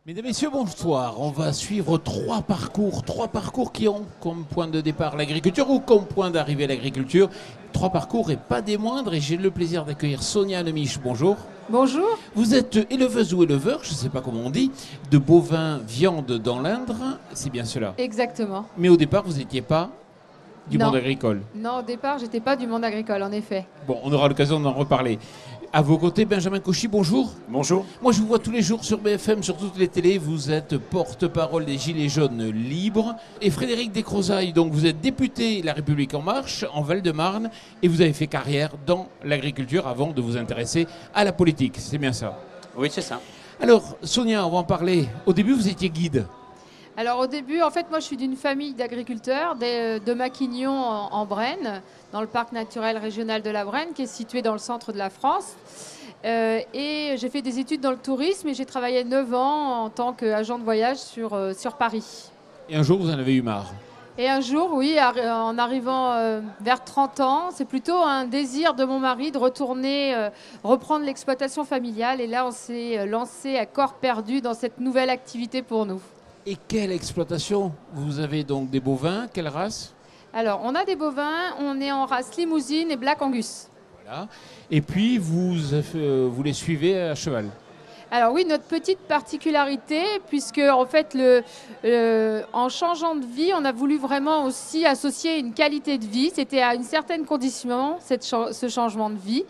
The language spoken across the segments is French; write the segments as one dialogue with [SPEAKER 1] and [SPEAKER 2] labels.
[SPEAKER 1] Mesdames, Messieurs, bonsoir. On va suivre trois parcours qui ont comme point de départ l'agriculture ou comme point d'arrivée l'agriculture. Trois parcours et pas des moindres. Et j'ai le plaisir d'accueillir Sonia Lemiche. Bonjour.
[SPEAKER 2] Bonjour.
[SPEAKER 1] Vous êtes éleveuse ou éleveur, je ne sais pas comment on dit, de bovins viande dans l'Indre. C'est bien cela.
[SPEAKER 2] Exactement.
[SPEAKER 1] Mais au départ, vous n'étiez pas du monde agricole.
[SPEAKER 2] Non, au départ, j'étais pas du monde agricole, en effet.
[SPEAKER 1] Bon, on aura l'occasion d'en reparler. À vos côtés, Benjamin Cauchy, bonjour.
[SPEAKER 3] Bonjour.
[SPEAKER 1] Moi, je vous vois tous les jours sur BFM, sur toutes les télés. Vous êtes porte-parole des Gilets jaunes libres. Et Frédéric Descrozaille, donc vous êtes député La République En Marche, en Val-de-Marne, et vous avez fait carrière dans l'agriculture avant de vous intéresser à la politique. C'est bien ça?
[SPEAKER 3] Oui, c'est ça.
[SPEAKER 1] Alors, Sonia, on va en parler. Au début, vous étiez guide.
[SPEAKER 2] Alors au début, en fait, moi je suis d'une famille d'agriculteurs de Maquignon en Brenne, dans le parc naturel régional de la Brenne, qui est situé dans le centre de la France. Et j'ai fait des études dans le tourisme et j'ai travaillé 9 ans en tant qu'agent de voyage sur Paris.
[SPEAKER 1] Et un jour, vous en avez eu marre.
[SPEAKER 2] Et un jour, oui, en arrivant vers 30 ans, c'est plutôt un désir de mon mari de retourner reprendre l'exploitation familiale. Et là, on s'est lancé à corps perdu dans cette nouvelle activité pour nous.
[SPEAKER 1] Et quelle exploitation? Vous avez donc des bovins, quelle race?
[SPEAKER 2] Alors, on a des bovins, on est en race Limousine et Black Angus.
[SPEAKER 1] Voilà. Et puis, vous les suivez à cheval?
[SPEAKER 2] Alors oui, notre petite particularité, puisque en fait, en changeant de vie, on a voulu vraiment aussi associer une qualité de vie. C'était à une certaine condition, ce changement de vie.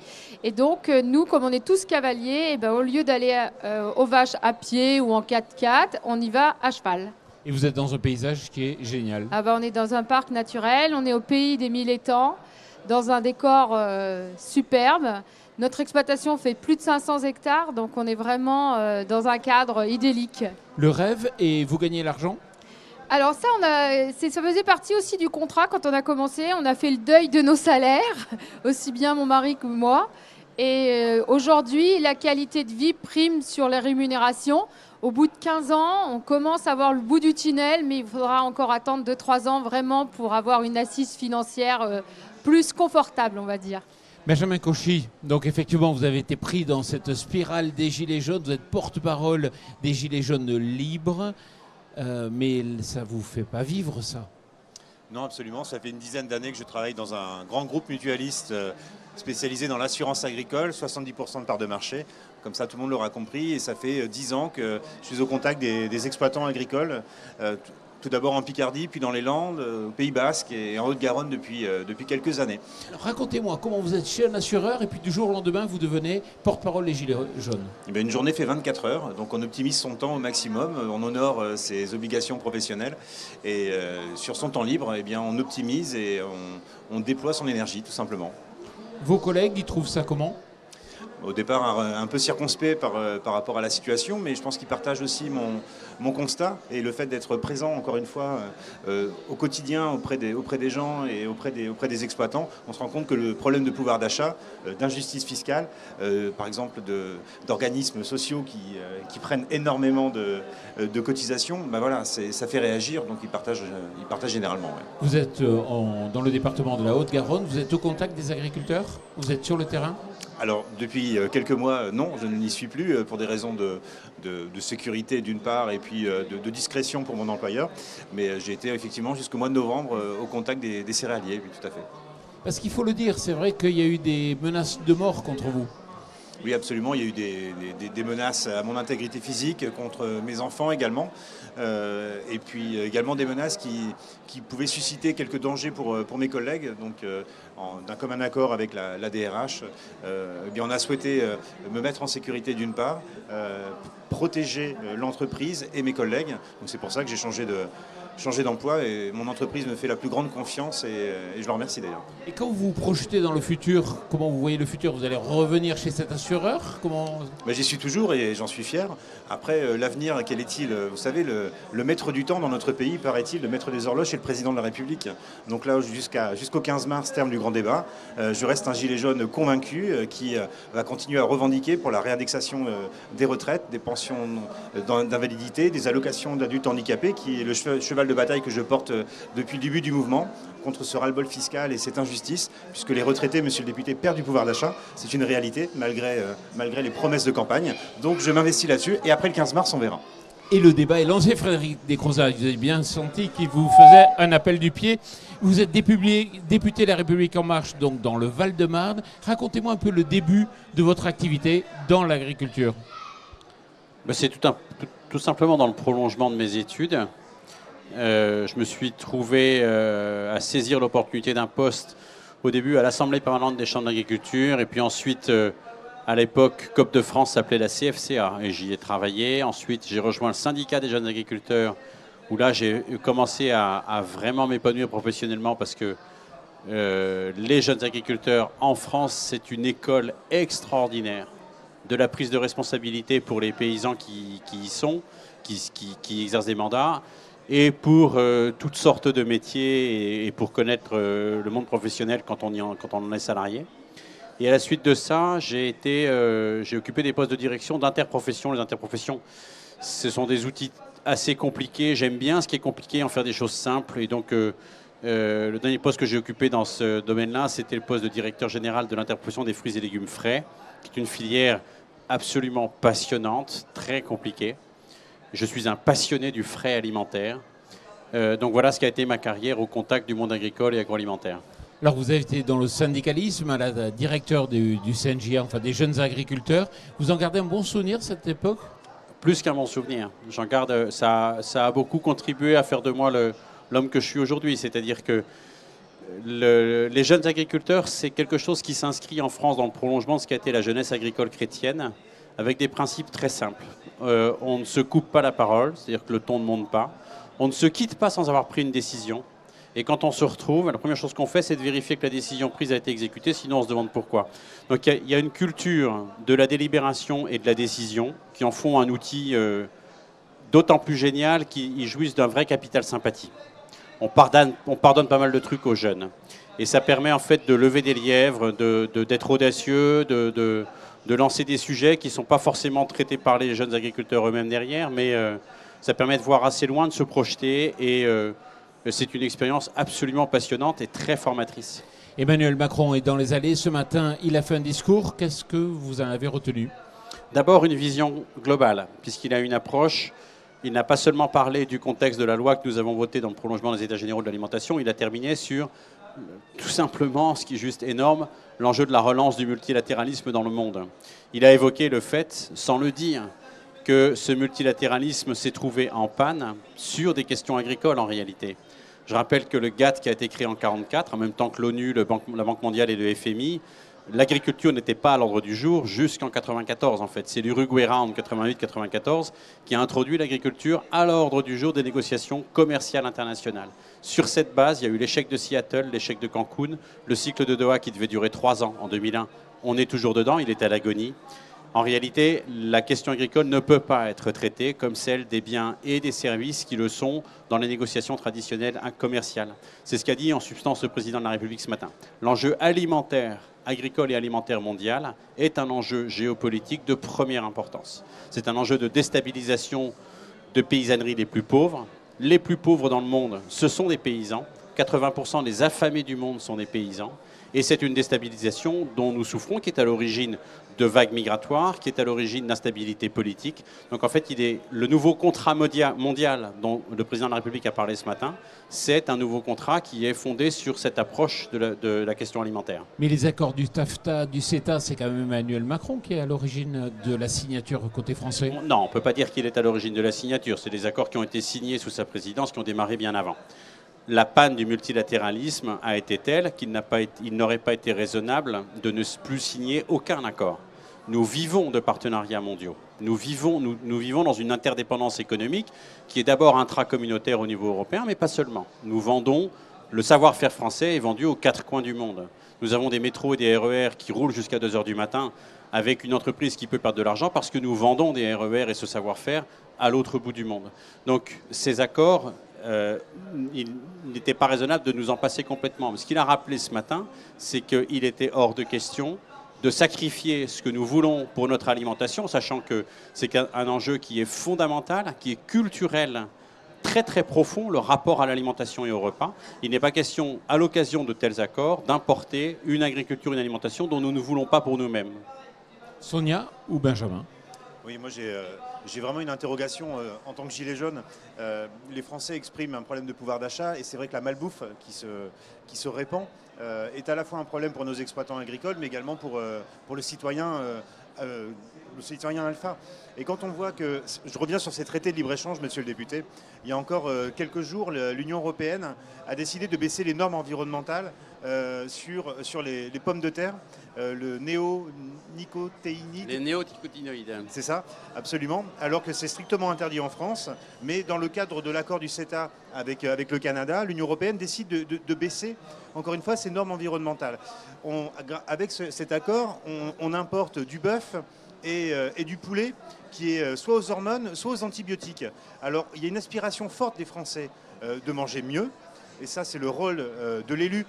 [SPEAKER 2] Et donc, nous, comme on est tous cavaliers, eh ben, au lieu d'aller aux vaches à pied ou en 4x4, on y va à cheval.
[SPEAKER 1] Et vous êtes dans un paysage qui est génial.
[SPEAKER 2] Ah ben, on est dans un parc naturel, on est au pays des 1000 étangs, dans un décor superbe. Notre exploitation fait plus de 500 hectares, donc on est vraiment dans un cadre idyllique.
[SPEAKER 1] Le rêve, et vous gagnez l'argent?
[SPEAKER 2] Alors ça, ça faisait partie aussi du contrat quand on a commencé. On a fait le deuil de nos salaires, aussi bien mon mari que moi. Et aujourd'hui, la qualité de vie prime sur les rémunérations. Au bout de 15 ans, on commence à voir le bout du tunnel, mais il faudra encore attendre 2-3 ans vraiment pour avoir une assise financière plus confortable, on va dire.
[SPEAKER 1] Benjamin Cauchy, donc effectivement, vous avez été pris dans cette spirale des Gilets jaunes. Vous êtes porte-parole des Gilets jaunes libres. Mais ça ne vous fait pas vivre, ça?
[SPEAKER 3] Non, absolument. Ça fait une dizaine d'années que je travaille dans un grand groupe mutualiste spécialisé dans l'assurance agricole, 70% de part de marché. Comme ça, tout le monde l'aura compris. Et ça fait 10 ans que je suis au contact des exploitants agricoles. Tout d'abord en Picardie, puis dans les Landes, au Pays Basque et en Haute-Garonne depuis quelques années.
[SPEAKER 1] Alors racontez-moi, comment vous êtes chez un assureur et puis du jour au lendemain, vous devenez porte-parole des Gilets jaunes?
[SPEAKER 3] Eh bien, une journée fait 24 heures, donc on optimise son temps au maximum, on honore ses obligations professionnelles. Et sur son temps libre, eh bien, on optimise et on déploie son énergie, tout simplement.
[SPEAKER 1] Vos collègues, ils trouvent ça comment?
[SPEAKER 3] Au départ, un peu circonspect par rapport à la situation, mais je pense qu'il partage aussi mon constat et le fait d'être présent, encore une fois, au quotidien auprès des gens et auprès des exploitants. On se rend compte que le problème de pouvoir d'achat, d'injustice fiscale, par exemple d'organismes sociaux qui prennent énormément de cotisations, ben voilà, ça fait réagir, donc ils partagent généralement. Ouais.
[SPEAKER 1] Vous êtes dans le département de la Haute-Garonne, vous êtes au contact des agriculteurs? Vous êtes sur le terrain?
[SPEAKER 3] Alors, depuis quelques mois, non, je n'y suis plus pour des raisons de sécurité d'une part et puis de discrétion pour mon employeur. Mais j'ai été effectivement jusqu'au mois de novembre au contact des céréaliers, oui, tout à fait.
[SPEAKER 1] Parce qu'il faut le dire, c'est vrai qu'il y a eu des menaces de mort contre vous.
[SPEAKER 3] Oui, absolument. Il y a eu des menaces à mon intégrité physique contre mes enfants également. Et puis également des menaces qui pouvaient susciter quelques dangers pour mes collègues. Donc, d'un commun accord avec la DRH, eh bien, on a souhaité me mettre en sécurité d'une part, protéger l'entreprise et mes collègues. Donc, c'est pour ça que j'ai changé d'emploi et mon entreprise me fait la plus grande confiance et je leur remercie d'ailleurs.
[SPEAKER 1] Et quand vous vous projetez dans le futur, comment vous voyez le futur? Vous allez revenir chez cet assureur?
[SPEAKER 3] Ben, j'y suis toujours et j'en suis fier. Après, l'avenir, quel est-il? Vous savez, le maître du temps dans notre pays, paraît-il, le maître des horloges, c'est le président de la République. Donc là, jusqu'au 15 mars, terme du grand débat, je reste un gilet jaune convaincu qui va continuer à revendiquer pour la réindexation des retraites, des pensions d'invalidité, des allocations d'adultes handicapés, qui est le cheval de bataille que je porte depuis le début du mouvement contre ce ras-le-bol fiscal et cette injustice, puisque les retraités, monsieur le député, perdent du pouvoir d'achat. C'est une réalité, malgré les promesses de campagne. Donc je m'investis là-dessus et après le 15 mars, on verra.
[SPEAKER 1] Et le débat est lancé. Frédéric Descrozaille, vous avez bien senti qu'il vous faisait un appel du pied. Vous êtes député de La République En Marche, donc dans le Val-de-Marne. Racontez-moi un peu le début de votre activité dans l'agriculture.
[SPEAKER 4] C'est tout simplement dans le prolongement de mes études. Je me suis trouvé à saisir l'opportunité d'un poste au début à l'Assemblée permanente des chambres d'agriculture et puis ensuite à l'époque COP de France s'appelait la CFCA et j'y ai travaillé. Ensuite j'ai rejoint le syndicat des jeunes agriculteurs où là j'ai commencé à vraiment m'épanouir professionnellement parce que les jeunes agriculteurs en France c'est une école extraordinaire de la prise de responsabilité pour les paysans qui y sont, qui exercent des mandats et pour toutes sortes de métiers et pour connaître le monde professionnel quand on en est salarié. Et à la suite de ça, j'ai occupé des postes de direction d'interprofession. Les interprofessions, ce sont des outils assez compliqués. J'aime bien ce qui est compliqué, en faire des choses simples. Et donc, le dernier poste que j'ai occupé dans ce domaine-là, c'était le poste de directeur général de l'interprofession des fruits et légumes frais, qui est une filière absolument passionnante, très compliquée. Je suis un passionné du frais alimentaire. Donc voilà ce qui a été ma carrière au contact du monde agricole et agroalimentaire.
[SPEAKER 1] Alors vous avez été dans le syndicalisme, à la directeur du CNJ, enfin des jeunes agriculteurs. Vous en gardez un bon souvenir de cette époque?
[SPEAKER 4] Plus qu'un bon souvenir. J'en garde, ça a beaucoup contribué à faire de moi l'homme que je suis aujourd'hui. C'est-à-dire que les jeunes agriculteurs, c'est quelque chose qui s'inscrit en France dans le prolongement de ce qu'a été la jeunesse agricole chrétienne, avec des principes très simples. On ne se coupe pas la parole, c'est-à-dire que le ton ne monte pas. On ne se quitte pas sans avoir pris une décision. Et quand on se retrouve, la première chose qu'on fait, c'est de vérifier que la décision prise a été exécutée, sinon on se demande pourquoi. Donc il y a une culture de la délibération et de la décision qui en font un outil d'autant plus génial qu'ils jouissent d'un vrai capital sympathie. On pardonne pas mal de trucs aux jeunes. Et ça permet en fait de lever des lièvres, d'être audacieux, de lancer des sujets qui ne sont pas forcément traités par les jeunes agriculteurs eux-mêmes derrière, mais ça permet de voir assez loin, de se projeter et c'est une expérience absolument passionnante et très formatrice.
[SPEAKER 1] Emmanuel Macron est dans les allées. Ce matin, il a fait un discours. Qu'est-ce que vous en avez retenu?
[SPEAKER 4] D'abord, une vision globale, puisqu'il a une approche. Il n'a pas seulement parlé du contexte de la loi que nous avons votée dans le prolongement des États généraux de l'alimentation, il a terminé sur, tout simplement, ce qui est juste énorme, l'enjeu de la relance du multilatéralisme dans le monde. Il a évoqué le fait, sans le dire, que ce multilatéralisme s'est trouvé en panne sur des questions agricoles en réalité. Je rappelle que le GATT qui a été créé en 1944, en même temps que l'ONU, la Banque mondiale et le FMI, l'agriculture n'était pas à l'ordre du jour jusqu'en 1994 en fait. C'est l'Uruguay Round 88-94 qui a introduit l'agriculture à l'ordre du jour des négociations commerciales internationales. Sur cette base, il y a eu l'échec de Seattle, l'échec de Cancun, le cycle de Doha qui devait durer 3 ans en 2001. On est toujours dedans, il est à l'agonie. En réalité, la question agricole ne peut pas être traitée comme celle des biens et des services qui le sont dans les négociations traditionnelles commerciales. C'est ce qu'a dit en substance le président de la République ce matin. L'enjeu alimentaire, agricole et alimentaire mondial est un enjeu géopolitique de première importance. C'est un enjeu de déstabilisation de paysanneries les plus pauvres. Les plus pauvres dans le monde, ce sont des paysans. 80% des affamés du monde sont des paysans. Et c'est une déstabilisation dont nous souffrons, qui est à l'origine de vagues migratoires, qui est à l'origine d'instabilité politique. Donc en fait, le nouveau contrat mondial dont le président de la République a parlé ce matin, c'est un nouveau contrat qui est fondé sur cette approche de la question alimentaire.
[SPEAKER 1] Mais les accords du TAFTA, du CETA, c'est quand même Emmanuel Macron qui est à l'origine de la signature côté français? Non,
[SPEAKER 4] on ne peut pas dire qu'il est à l'origine de la signature. C'est des accords qui ont été signés sous sa présidence, qui ont démarré bien avant. La panne du multilatéralisme a été telle qu'il n'aurait pas été raisonnable de ne plus signer aucun accord. Nous vivons de partenariats mondiaux. Nous vivons dans une interdépendance économique qui est d'abord intracommunautaire au niveau européen, mais pas seulement. Nous vendons, le savoir-faire français est vendu aux 4 coins du monde. Nous avons des métros et des RER qui roulent jusqu'à 2 heures du matin avec une entreprise qui peut perdre de l'argent parce que nous vendons des RER et ce savoir-faire à l'autre bout du monde. Donc ces accords, il n'était pas raisonnable de nous en passer complètement. Mais ce qu'il a rappelé ce matin, c'est qu'il était hors de question de sacrifier ce que nous voulons pour notre alimentation, sachant que c'est un enjeu qui est fondamental, qui est culturel, très très profond, le rapport à l'alimentation et au repas. Il n'est pas question, à l'occasion de tels accords, d'importer une agriculture, une alimentation dont nous ne voulons pas pour nous-mêmes.
[SPEAKER 1] Sonia ou Benjamin?
[SPEAKER 3] Oui, moi j'ai vraiment une interrogation en tant que gilet jaune. Les Français expriment un problème de pouvoir d'achat et c'est vrai que la malbouffe qui se répand est à la fois un problème pour nos exploitants agricoles mais également pour le citoyen alpha. Et quand on voit que, je reviens sur ces traités de libre-échange, monsieur le député, il y a encore quelques jours, l'Union européenne a décidé de baisser les normes environnementales sur les pommes de terre, le néonicotinoïde.
[SPEAKER 4] Les néonicotinoïdes.
[SPEAKER 3] C'est ça, absolument. Alors que c'est strictement interdit en France, mais dans le cadre de l'accord du CETA avec le Canada, l'Union européenne décide de baisser, encore une fois, ces normes environnementales. Avec cet accord, on importe du bœuf et du poulet qui est soit aux hormones, soit aux antibiotiques. Alors, il y a une aspiration forte des Français de manger mieux, et ça, c'est le rôle de l'élu,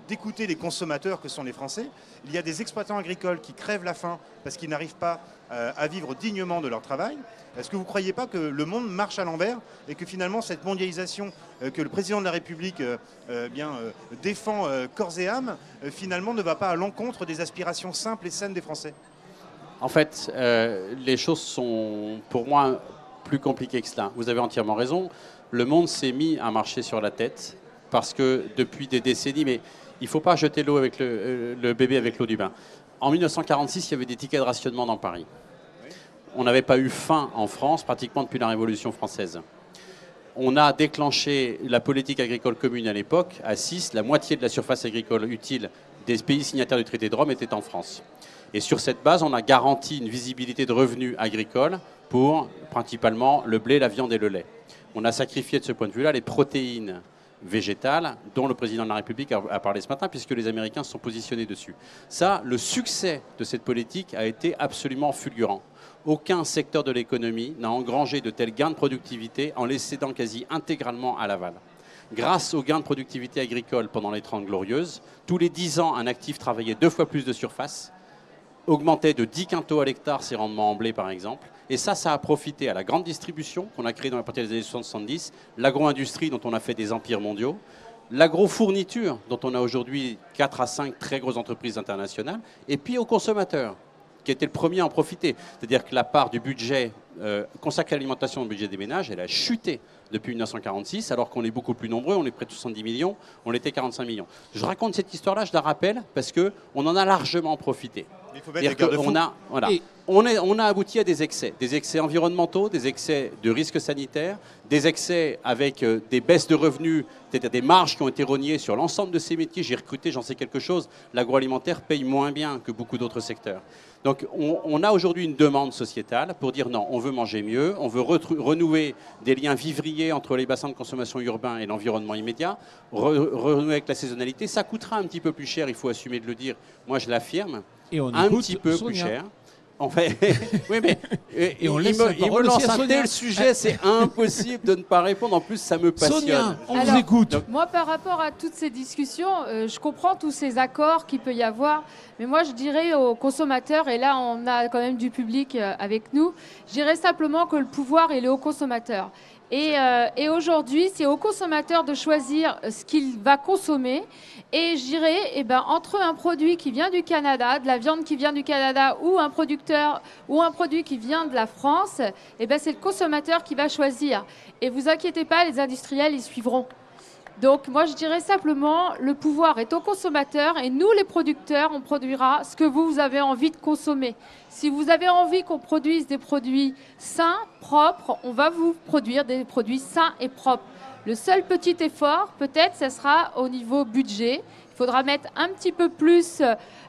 [SPEAKER 3] d'écouter les consommateurs que sont les Français. Il y a des exploitants agricoles qui crèvent la faim parce qu'ils n'arrivent pas à vivre dignement de leur travail. Est-ce que vous ne croyez pas que le monde marche à l'envers et que finalement cette mondialisation que le président de la République défend corps et âme, finalement ne va pas à l'encontre des aspirations simples et saines des Français?
[SPEAKER 4] En fait, les choses sont pour moi plus compliquées que cela. Vous avez entièrement raison. Le monde s'est mis à marcher sur la tête parce que depuis des décennies, mais il ne faut pas jeter l'eau avec le bébé avec l'eau du bain. En 1946, il y avait des tickets de rationnement dans Paris. On n'avait pas eu faim en France pratiquement depuis la Révolution française. On a déclenché la politique agricole commune à l'époque. À 6, la moitié de la surface agricole utile des pays signataires du traité de Rome était en France. Et sur cette base, on a garanti une visibilité de revenus agricoles pour principalement le blé, la viande et le lait. On a sacrifié de ce point de vue-là les protéines végétales dont le président de la République a parlé ce matin, puisque les Américains se sont positionnés dessus. Ça, le succès de cette politique a été absolument fulgurant. Aucun secteur de l'économie n'a engrangé de tels gains de productivité en les cédant quasi intégralement à l'aval. Grâce aux gains de productivité agricole pendant les 30 glorieuses, tous les 10 ans, un actif travaillait 2 fois plus de surface, augmentait de 10 quintaux à l'hectare ses rendements en blé par exemple. Et ça a profité à la grande distribution qu'on a créée dans la partie des années 70, l'agro-industrie dont on a fait des empires mondiaux, l'agro-fourniture dont on a aujourd'hui 4 à 5 très grosses entreprises internationales, et puis aux consommateurs, qui était le premier à en profiter. C'est-à-dire que la part du budget consacrée à l'alimentation dans le budget des ménages, elle a chuté depuis 1946, alors qu'on est beaucoup plus nombreux, on est près de 70 millions, on était 45 millions. Je raconte cette histoire-là, je la rappelle, parce qu'on en a largement profité.
[SPEAKER 3] Il faut mettre des garde-fous.
[SPEAKER 4] On a abouti à des excès environnementaux, des excès de risques sanitaires, des excès avec des baisses de revenus, c'est-à-dire des marges qui ont été rognées sur l'ensemble de ces métiers. J'ai recruté, j'en sais quelque chose, l'agroalimentaire paye moins bien que beaucoup d'autres secteurs. Donc on a aujourd'hui une demande sociétale pour dire non, on veut manger mieux, on veut renouer des liens vivriers entre les bassins de consommation urbains et l'environnement immédiat, renouer avec la saisonnalité. Ça coûtera un petit peu plus cher, il faut assumer de le dire, moi je l'affirme, un petit peu plus cher. En fait, oui, mais il me lance un tel sujet, c'est impossible de ne pas répondre. En plus, ça me passionne.
[SPEAKER 1] Sonia, on vous écoute.
[SPEAKER 2] Moi, par rapport à toutes ces discussions, je comprends tous ces accords qu'il peut y avoir, mais moi, je dirais aux consommateurs, et là, on a quand même du public avec nous, je dirais simplement que le pouvoir, il est aux consommateurs. Et aujourd'hui, c'est au consommateur de choisir ce qu'il va consommer. Et je dirais, entre un produit qui vient du Canada, de la viande qui vient du Canada, ou un producteur, ou un produit qui vient de la France, c'est le consommateur qui va choisir. Et vous inquiétez pas, les industriels, ils suivront. Donc moi, je dirais simplement, le pouvoir est au consommateur et nous, les producteurs, on produira ce que vous avez envie de consommer. Si vous avez envie qu'on produise des produits sains, propres, on va vous produire des produits sains et propres. Le seul petit effort, peut-être, ce sera au niveau budget. Il faudra mettre un petit peu plus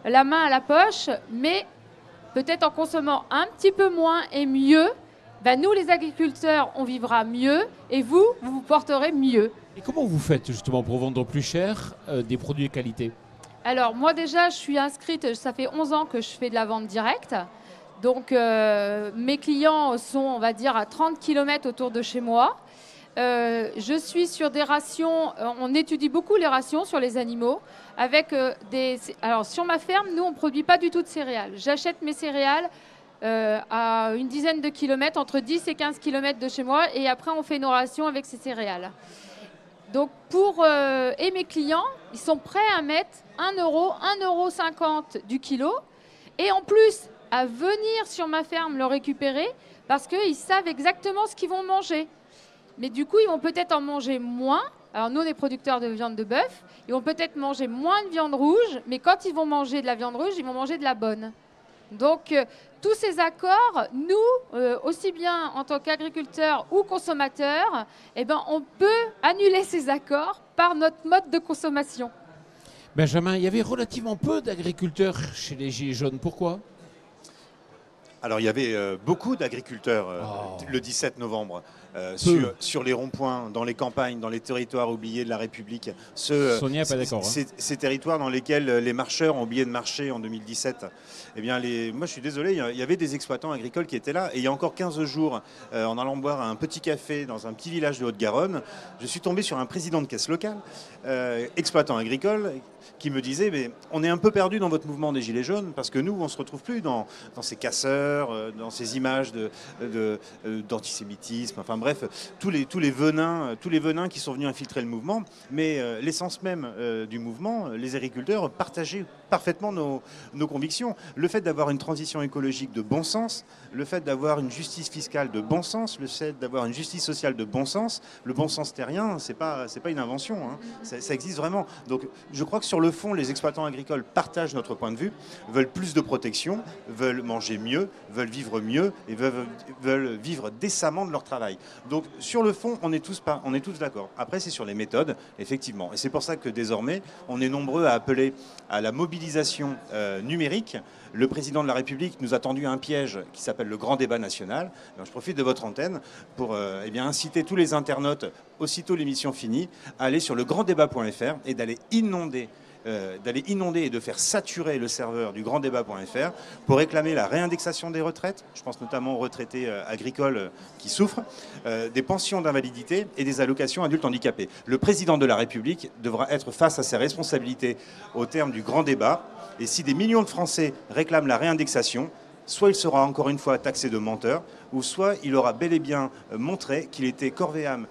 [SPEAKER 2] la main à la poche, mais peut-être en consommant un petit peu moins et mieux, nous, les agriculteurs, on vivra mieux et vous vous porterez mieux.
[SPEAKER 1] Et comment vous faites justement pour vendre plus cher des produits de qualité?
[SPEAKER 2] Alors moi déjà, je suis inscrite, ça fait 11 ans que je fais de la vente directe. Donc mes clients sont, on va dire, à 30 km autour de chez moi. Je suis sur des rations, on étudie beaucoup les rations sur les animaux. Alors sur ma ferme, nous, on ne produit pas du tout de céréales. J'achète mes céréales à une dizaine de kilomètres, entre 10 et 15 km de chez moi. Et après, on fait nos rations avec ces céréales. Donc et mes clients, ils sont prêts à mettre 1 euro, 1,50 € du kilo. Et en plus, à venir sur ma ferme le récupérer parce qu'ils savent exactement ce qu'ils vont manger. Mais du coup, ils vont peut-être en manger moins. Alors nous, on est producteurs de viande de bœuf. Ils vont peut-être manger moins de viande rouge, mais quand ils vont manger de la viande rouge, ils vont manger de la bonne. Donc, tous ces accords, nous, aussi bien en tant qu'agriculteurs ou consommateurs, eh ben, on peut annuler ces accords par notre mode de consommation.
[SPEAKER 1] Benjamin, il y avait relativement peu d'agriculteurs chez les Gilets jaunes. Pourquoi ?
[SPEAKER 3] Alors il y avait beaucoup d'agriculteurs le 17 novembre sur les ronds-points, dans les campagnes, dans les territoires oubliés de la République.
[SPEAKER 1] Sonia n'est pas d'accord.
[SPEAKER 3] Ces territoires dans lesquels les marcheurs ont oublié de marcher en 2017. Eh bien, moi je suis désolé, il y avait des exploitants agricoles qui étaient là. Et il y a encore 15 jours, en allant boire un petit café dans un petit village de Haute-Garonne, je suis tombé sur un président de caisse locale, exploitant agricole, qui me disait mais on est un peu perdu dans votre mouvement des Gilets jaunes parce que nous on ne se retrouve plus dans ces casseurs, dans ces images d'antisémitisme, enfin bref, tous les venins qui sont venus infiltrer le mouvement, mais l'essence même du mouvement, les agriculteurs partageaient parfaitement nos convictions. Le fait d'avoir une transition écologique de bon sens, le fait d'avoir une justice fiscale de bon sens, le fait d'avoir une justice sociale de bon sens, le bon sens terrien, c'est pas une invention, hein. Ça existe vraiment. Donc je crois que sur le fond, les exploitants agricoles partagent notre point de vue, veulent plus de protection, veulent manger mieux, veulent vivre mieux et veulent vivre décemment de leur travail. Donc sur le fond, on est tous d'accord. Après, c'est sur les méthodes, effectivement. Et c'est pour ça que désormais, on est nombreux à appeler à la mobilisation numérique. Le président de la République nous a tendu un piège qui s'appelle le grand débat national. Alors, je profite de votre antenne pour inciter tous les internautes, aussitôt l'émission finie, à aller sur legranddébat.fr et d'aller inonder et de faire saturer le serveur du granddébat.fr pour réclamer la réindexation des retraites, je pense notamment aux retraités agricoles qui souffrent, des pensions d'invalidité et des allocations adultes handicapés. Le président de la République devra être face à ses responsabilités au terme du grand débat, et si des millions de Français réclament la réindexation, soit il sera encore une fois taxé de menteur, ou soit il aura bel et bien montré qu'il était corps et âme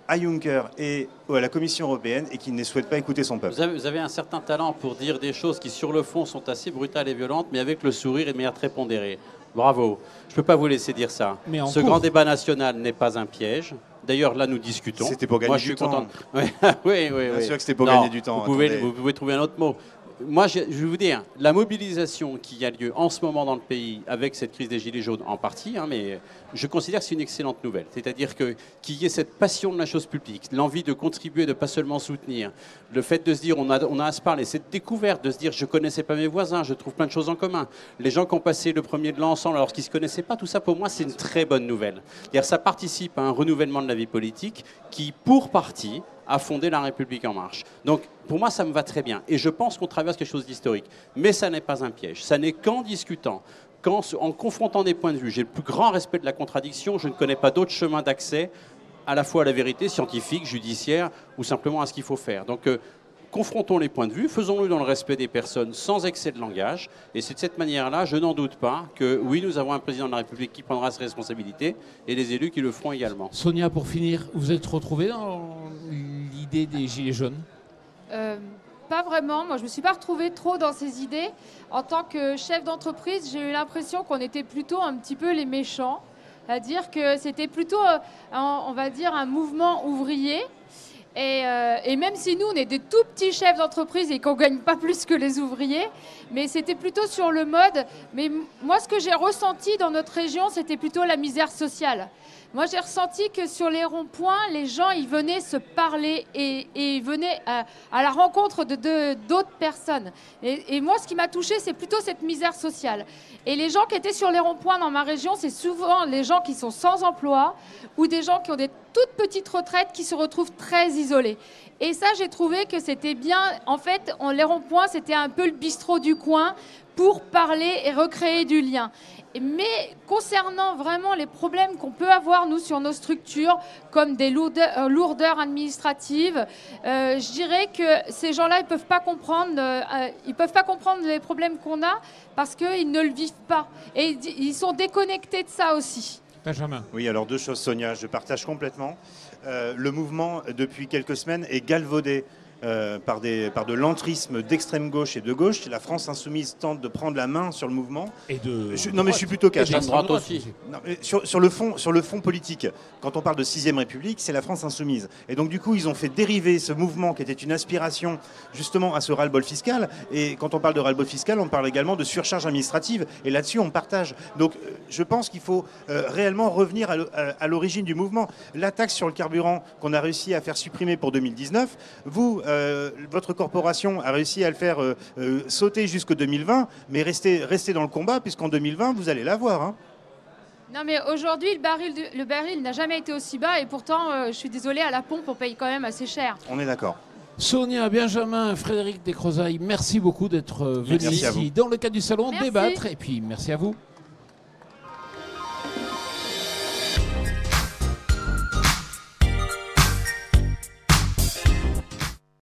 [SPEAKER 3] à Juncker et à la Commission européenne et qu'il ne souhaite pas écouter son peuple.
[SPEAKER 4] Vous avez un certain talent pour dire des choses qui, sur le fond, sont assez brutales et violentes, mais avec le sourire et de manière très pondérée. Bravo. Je ne peux pas vous laisser dire ça. Ce grand débat national n'est pas un piège. D'ailleurs, là, nous discutons.
[SPEAKER 3] C'était pour gagner du temps.
[SPEAKER 4] Oui. Bien
[SPEAKER 3] sûr que c'était pour gagner du temps.
[SPEAKER 4] Vous pouvez trouver un autre mot. Moi, je vais vous dire, la mobilisation qui a lieu en ce moment dans le pays, avec cette crise des Gilets jaunes en partie, mais je considère que c'est une excellente nouvelle. C'est-à-dire qu'il y ait cette passion de la chose publique, l'envie de contribuer, de pas seulement soutenir, le fait de se dire on a à se parler, cette découverte de se dire je connaissais pas mes voisins, je trouve plein de choses en commun. Les gens qui ont passé le premier de l'an ensemble alors qu'ils se connaissaient pas, tout ça pour moi c'est une très bonne nouvelle. C'est-à-dire ça participe à un renouvellement de la vie politique qui, pour partie, a fondé la République en marche. Donc, pour moi, ça me va très bien. Et je pense qu'on traverse quelque chose d'historique. Mais ça n'est pas un piège. Ça n'est qu'en discutant, en confrontant des points de vue. J'ai le plus grand respect de la contradiction. Je ne connais pas d'autre chemin d'accès à la fois à la vérité scientifique, judiciaire ou simplement à ce qu'il faut faire. Donc, confrontons les points de vue, faisons-le dans le respect des personnes, sans excès de langage. Et c'est de cette manière-là, je n'en doute pas, que oui, nous avons un président de la République qui prendra ses responsabilités et des élus qui le feront également.
[SPEAKER 1] Sonia, pour finir, vous êtes retrouvée dans l'idée des Gilets jaunes ?
[SPEAKER 2] Pas vraiment. Moi, je ne me suis pas retrouvée trop dans ces idées. En tant que chef d'entreprise, j'ai eu l'impression qu'on était plutôt un petit peu les méchants. C'est-à-dire que c'était plutôt, on va dire, un mouvement ouvrier. Et même si nous, on est des tout petits chefs d'entreprise et qu'on ne gagne pas plus que les ouvriers, mais c'était plutôt sur le mode. Mais moi, ce que j'ai ressenti dans notre région, c'était plutôt la misère sociale. Moi, j'ai ressenti que sur les ronds-points, les gens, ils venaient se parler et ils venaient à la rencontre d'autres personnes. Et moi, ce qui m'a touchée, c'est plutôt cette misère sociale. Et les gens qui étaient sur les ronds-points dans ma région, c'est souvent les gens qui sont sans emploi ou des gens qui ont des toutes petites retraites qui se retrouvent très isolés. Et ça, j'ai trouvé que c'était bien. En fait, les ronds-points, c'était un peu le bistrot du coin pour parler et recréer du lien. Mais concernant vraiment les problèmes qu'on peut avoir, nous, sur nos structures, comme des lourdeurs administratives, je dirais que ces gens-là, ils ne peuvent pas comprendre les problèmes qu'on a parce qu'ils ne le vivent pas. Et ils sont déconnectés de ça aussi.
[SPEAKER 1] Benjamin.
[SPEAKER 3] Oui, alors deux choses, Sonia, je partage complètement. Le mouvement, depuis quelques semaines, est galvaudé par de l'entrisme d'extrême gauche et de gauche. La France insoumise tente de prendre la main sur le mouvement. Non, mais je suis plutôt cash.
[SPEAKER 4] Droite aussi.
[SPEAKER 3] Non, mais sur le fond politique, quand on parle de 6ème République, c'est la France insoumise. Et donc du coup, ils ont fait dériver ce mouvement qui était une aspiration justement à ce ras-le-bol fiscal. Et quand on parle de ras-le-bol fiscal, on parle également de surcharge administrative. Et là-dessus, on partage. Donc je pense qu'il faut réellement revenir à l'origine du mouvement. La taxe sur le carburant qu'on a réussi à faire supprimer pour 2019, votre corporation a réussi à le faire sauter jusqu'en 2020, mais restez dans le combat, puisqu'en 2020, vous allez l'avoir. Hein.
[SPEAKER 2] Non, mais aujourd'hui, le baril n'a jamais été aussi bas et pourtant, je suis désolée, à la pompe, on paye quand même assez cher.
[SPEAKER 3] On est d'accord.
[SPEAKER 1] Sonia, Benjamin, Frédéric Descrozaille, merci beaucoup d'être venus ici dans le cadre du salon débattre. Et puis merci à vous.